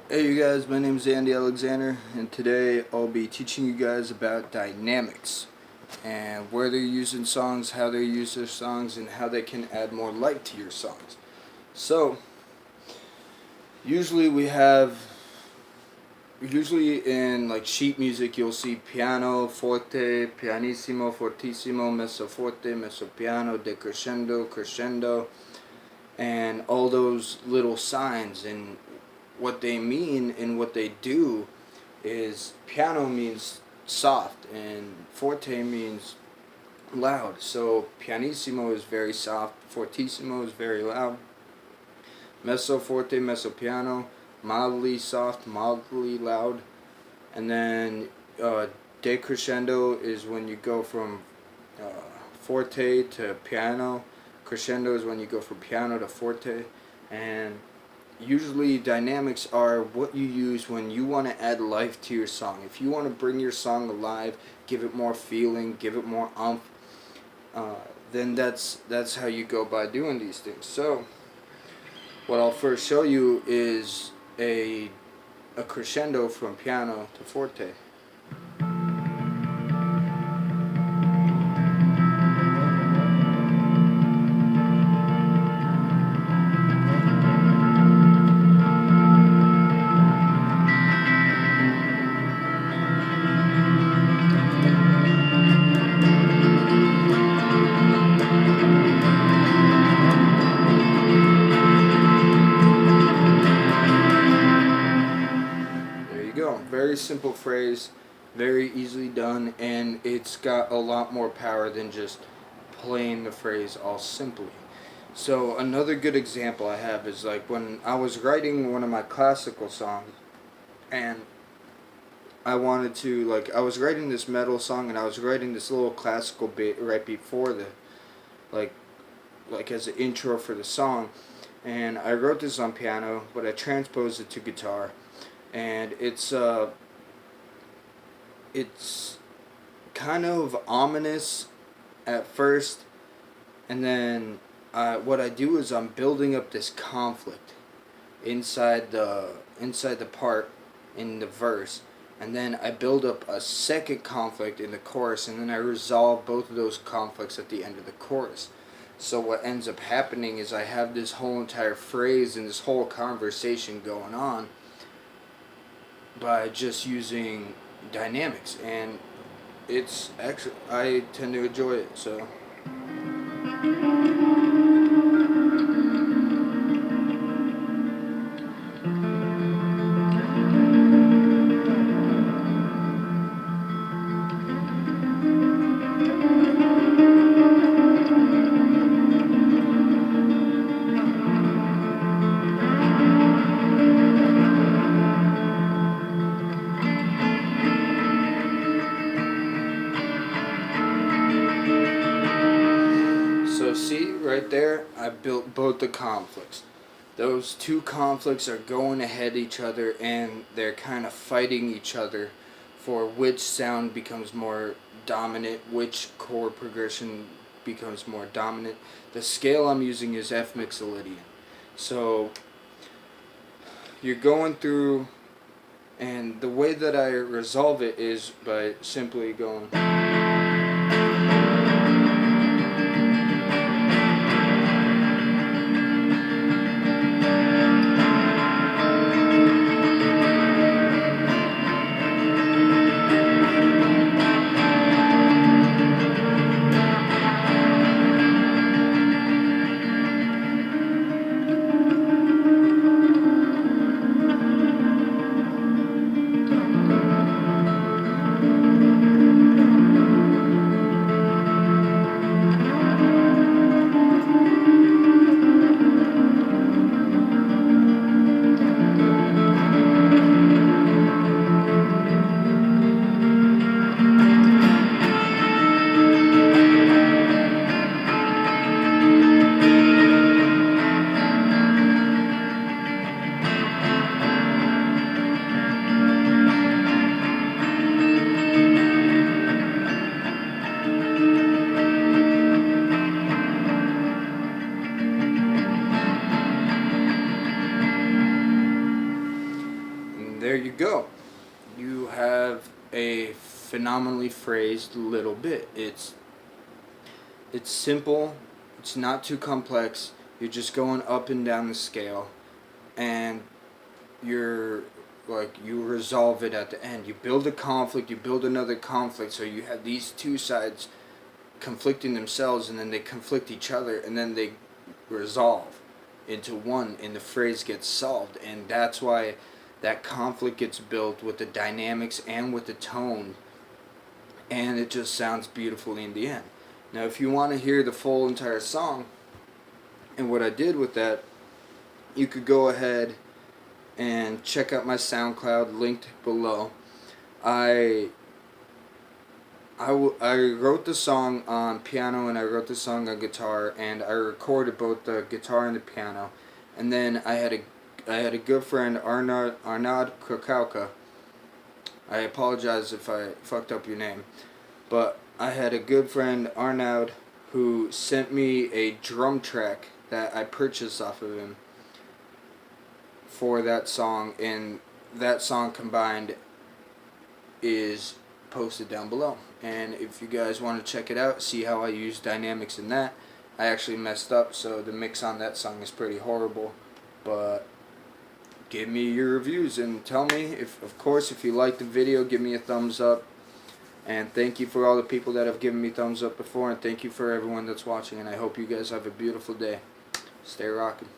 Hey you guys, my name is Andy Alexander, and today I'll be teaching you guys about dynamics and where they're used in songs, how they use their songs, and how they can add more life to your songs. So, usually we have, usually in like sheet music, you'll see piano, forte, pianissimo, fortissimo, messo forte, messo piano, decrescendo, crescendo, and all those little signs. And what they mean and what they do is piano means soft and forte means loud. So pianissimo is very soft, fortissimo is very loud, messo forte, messo piano, mildly soft, mildly loud, and then decrescendo is when you go from uh, forte to piano. Crescendo is when you go from piano to forte, and usually dynamics are what you use when you want to add life to your song. If you want to bring your song alive, give it more feeling, give it more umph, uh, then that's how you go by doing these things. So what I'll first show you is a crescendo from piano to forte. There you go. Very simple phrase, very easily done, and it's got a lot more power than just playing the phrase all simply. So another good example I have is like when I was writing one of my classical songs, and I was writing this metal song, and I was writing this little classical bit right before the like like as an intro for the song, and I wrote this on piano, but I transposed it to guitar, and it's kind of ominous at first, and then what I do is I'm building up this conflict inside the part in the verse, and then I build up a second conflict in the chorus, and then I resolve both of those conflicts at the end of the chorus. So what ends up happening is I have this whole entire phrase and this whole conversation going on by just using dynamics, and it's actually I tend to enjoy it. So see right there, I built both the conflicts. Those two conflicts are going ahead each other, and they're kind of fighting each other for which sound becomes more dominant, which chord progression becomes more dominant. The scale I'm using is F mixolydian. So you're going through, and the way that I resolve it is by simply going. there you go. You have a phenomenally phrased little bit. It's simple, it's not too complex. You're just going up and down the scale, and you're you resolve it at the end. You build a conflict, you build another conflict, so you have these two sides conflicting themselves, and then they conflict each other, and then they resolve into one, and the phrase gets solved. And that's why that conflict gets built with the dynamics and with the tone, and it just sounds beautifully in the end. Now if you want to hear the full entire song and what I did with that, you could go ahead and check out my SoundCloud linked below. I wrote the song on piano, and I wrote the song on guitar, and I recorded both the guitar and the piano. And then I had a good friend, Arnaud Krakauka. I apologize if I fucked up your name, but I had a good friend, Arnaud, who sent me a drum track that I purchased off of him for that song, and that song combined is posted down below. And if you guys want to check it out, see how I use dynamics in that. I actually messed up, so the mix on that song is pretty horrible, but give me your reviews and tell me, if of course, if you like the video, give me a thumbs up. And thank you for all the people that have given me thumbs up before, and thank you for everyone that's watching, and I hope you guys have a beautiful day. Stay rocking.